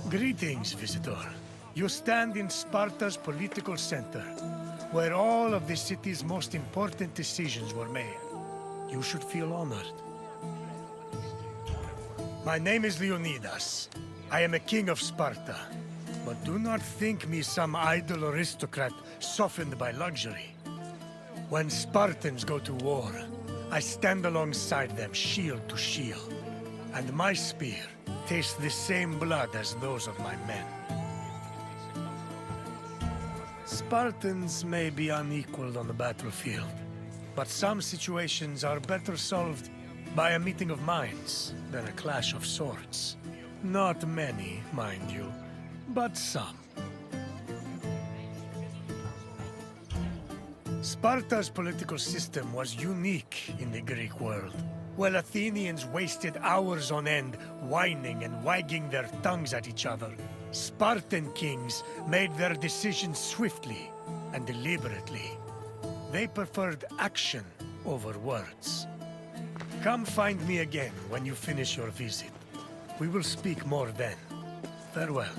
Greetings, visitor. You stand in Sparta's political center, where all of the city's most important decisions were made. You should feel honored. My name is Leonidas. I am a king of Sparta. But do not think me some idle aristocrat softened by luxury. When Spartans go to war, I stand alongside them shield to shield. And my spear tastes the same blood as those of my men. Spartans may be unequaled on the battlefield, but some situations are better solved by a meeting of minds than a clash of swords. Not many, mind you, but some. Sparta's political system was unique in the Greek world. While Athenians wasted hours on end whining and wagging their tongues at each other, Spartan kings made their decisions swiftly and deliberately. They preferred action over words. Come find me again when you finish your visit. We will speak more then. Farewell.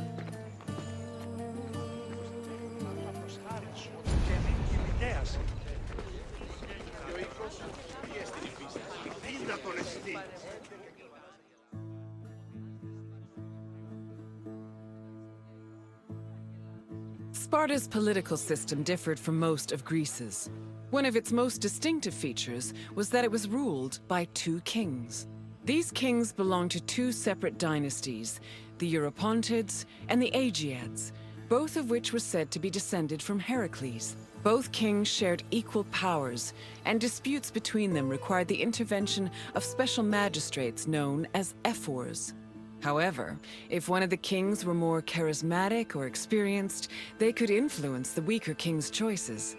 Sparta's political system differed from most of Greece's. One of its most distinctive features was that it was ruled by two kings. These kings belonged to two separate dynasties, the Eurypontids and the Aegeads, both of which were said to be descended from Heracles. Both kings shared equal powers, and disputes between them required the intervention of special magistrates known as ephors. However, if one of the kings were more charismatic or experienced, they could influence the weaker king's choices.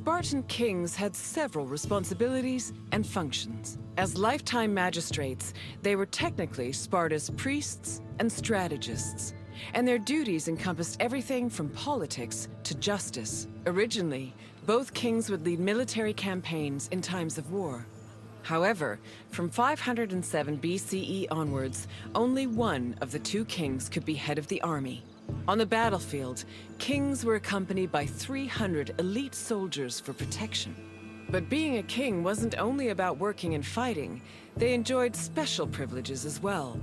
Spartan kings had several responsibilities and functions. As lifetime magistrates, they were technically Sparta's priests and strategists, and their duties encompassed everything from politics to justice. Originally, both kings would lead military campaigns in times of war. However, from 507 BCE onwards, only one of the two kings could be head of the army. On the battlefield, kings were accompanied by 300 elite soldiers for protection. But being a king wasn't only about working and fighting. They enjoyed special privileges as well.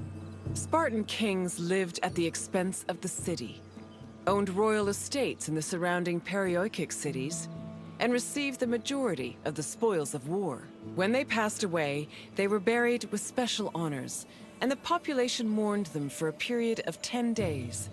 Spartan kings lived at the expense of the city, owned royal estates in the surrounding Perioikic cities, and received the majority of the spoils of war. When they passed away, they were buried with special honors, and the population mourned them for a period of 10 days.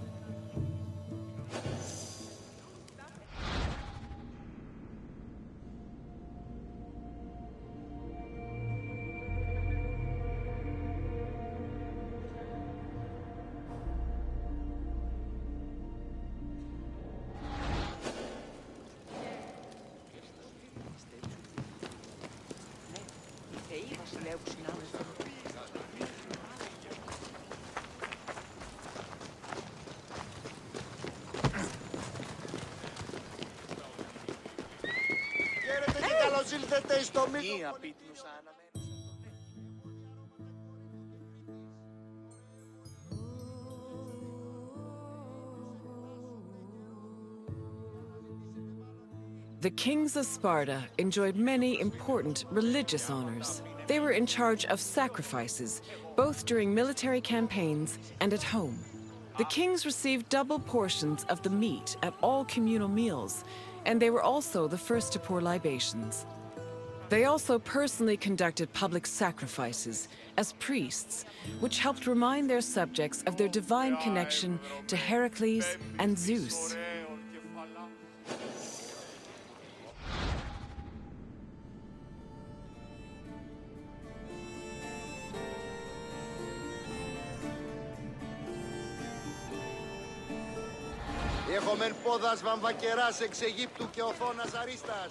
The kings of Sparta enjoyed many important religious honors. They were in charge of sacrifices, both during military campaigns and at home. The kings received double portions of the meat at all communal meals, and they were also the first to pour libations. They also personally conducted public sacrifices as priests, which helped remind their subjects of their divine connection to Heracles and Zeus. Έχομεν πόδας βαμβακεράς εξ Αιγύπτου και οθόνας αρίστας.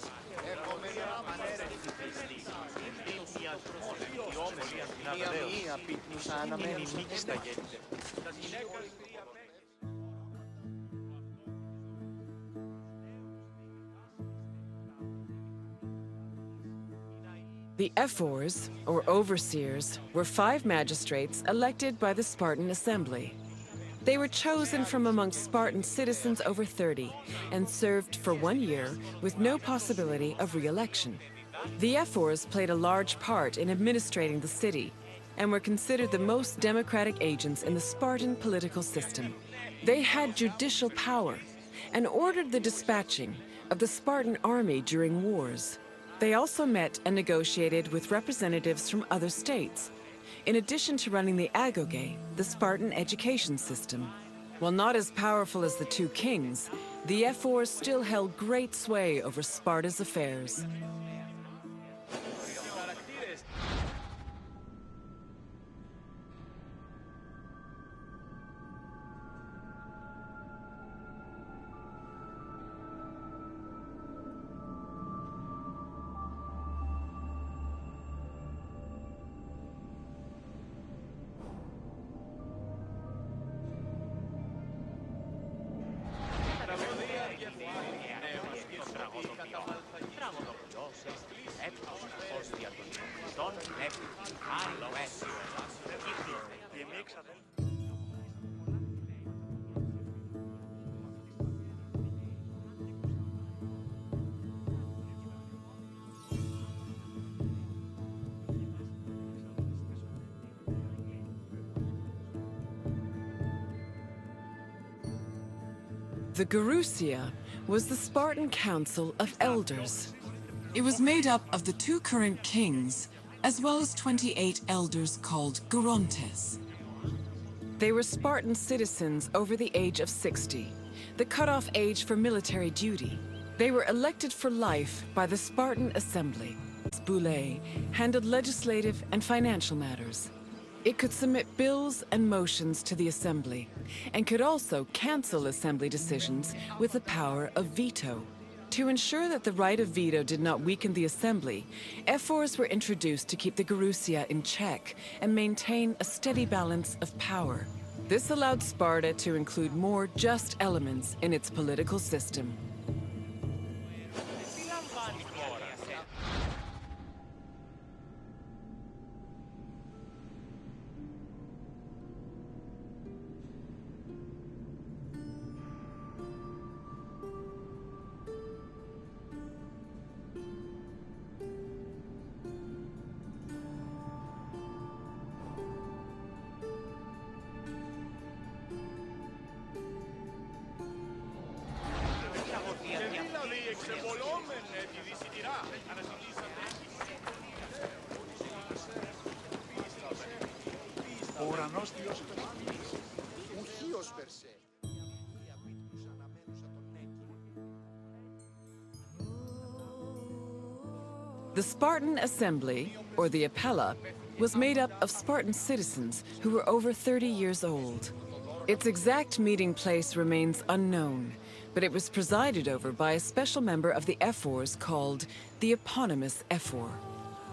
Έχομεν μία πίτνουσα αναμένουσα. The ephors, or overseers, were 5 magistrates elected by the Spartan assembly. They were chosen from amongst Spartan citizens over 30 and served for 1 year with no possibility of re-election. The ephors played a large part in administrating the city and were considered the most democratic agents in the Spartan political system. They had judicial power and ordered the dispatching of the Spartan army during wars. They also met and negotiated with representatives from other states, in addition to running the agoge, the Spartan education system. While not as powerful as the 2 kings, the ephors still held great sway over Sparta's affairs. The Gerousia was the Spartan Council of Elders. It was made up of the 2 current kings, as well as 28 elders called Gerontes. They were Spartan citizens over the age of 60, the cutoff age for military duty. They were elected for life by the Spartan Assembly. Boulay handled legislative and financial matters. It could submit bills and motions to the Assembly, and could also cancel Assembly decisions with the power of veto. To ensure that the right of veto did not weaken the Assembly, ephors were introduced to keep the Gerousia in check and maintain a steady balance of power. This allowed Sparta to include more just elements in its political system. Ο ουρανός Διός Χριστής, ουχίος περσέ. Μία πίτνουσα αναμένουσα τον νέκη. The Spartan Assembly, or the Apella, was made up of Spartan citizens who were over 30 years old. Its exact meeting place remains unknown, but it was presided over by a special member of the ephors called the eponymous ephor.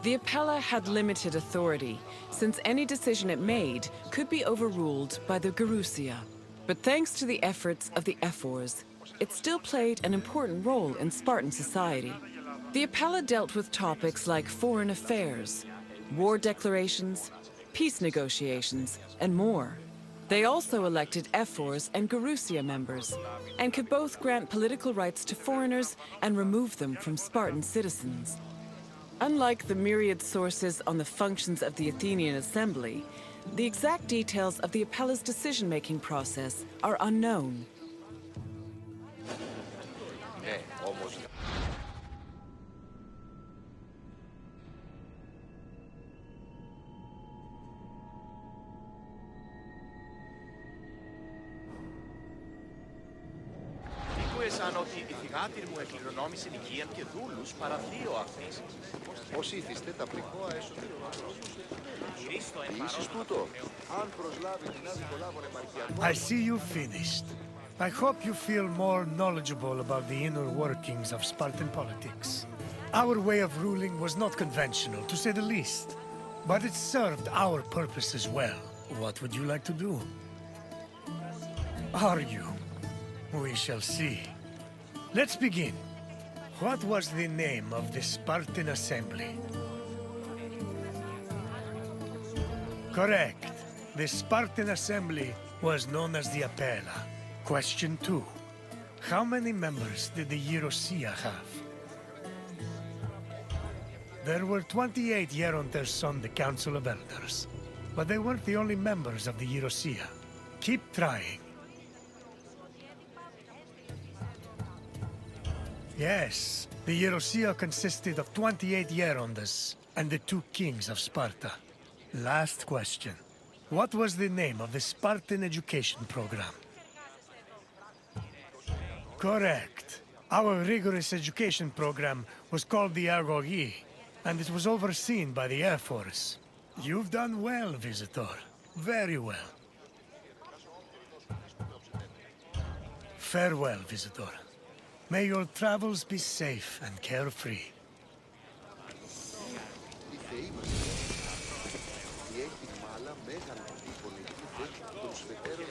The Apella had limited authority, since any decision it made could be overruled by the Gerousia. But thanks to the efforts of the ephors, it still played an important role in Spartan society. The Apella dealt with topics like foreign affairs, war declarations, peace negotiations, and more. They also elected ephors and Gerousia members, and could both grant political rights to foreigners and remove them from Spartan citizens. Unlike the myriad sources on the functions of the Athenian Assembly, the exact details of the Apella's decision-making process are unknown. Σαν ότι η θυγάτηρ μου εκληρονόμησε νοικίαν και δούλους παρά 2 αυτής. Ως ήθιστε τα πρικόα έσωτερον ανθρώπους. Τι ίσως τούτο, αν προσλάβει την άδικο λάβων επαρχιακών... I see you finished. I hope you feel more knowledgeable about the inner workings of Spartan politics. Our way of ruling was not conventional, to say the least. But it served our purposes well. What would you like to do? Argue? We shall see. Let's begin. What was the name of the Spartan assembly? Correct. The Spartan assembly was known as the Appella. Question 2. How many members did the Eurousia have? There were 28 Gerontes on the Council of Elders. But they weren't the only members of the Eurousia. Keep trying. Yes, the Eurousia consisted of 28 Gerontes and the 2 kings of Sparta. Last question. What was the name of the Spartan education program? Correct. Our rigorous education program was called the Agogi, and it was overseen by the Air Force. You've done well, Visitor. Very well. Farewell, Visitor. May your travels be safe and carefree. Οι θεοί μας διέχει μάλα μέγαλο πολιτική των σφετέρων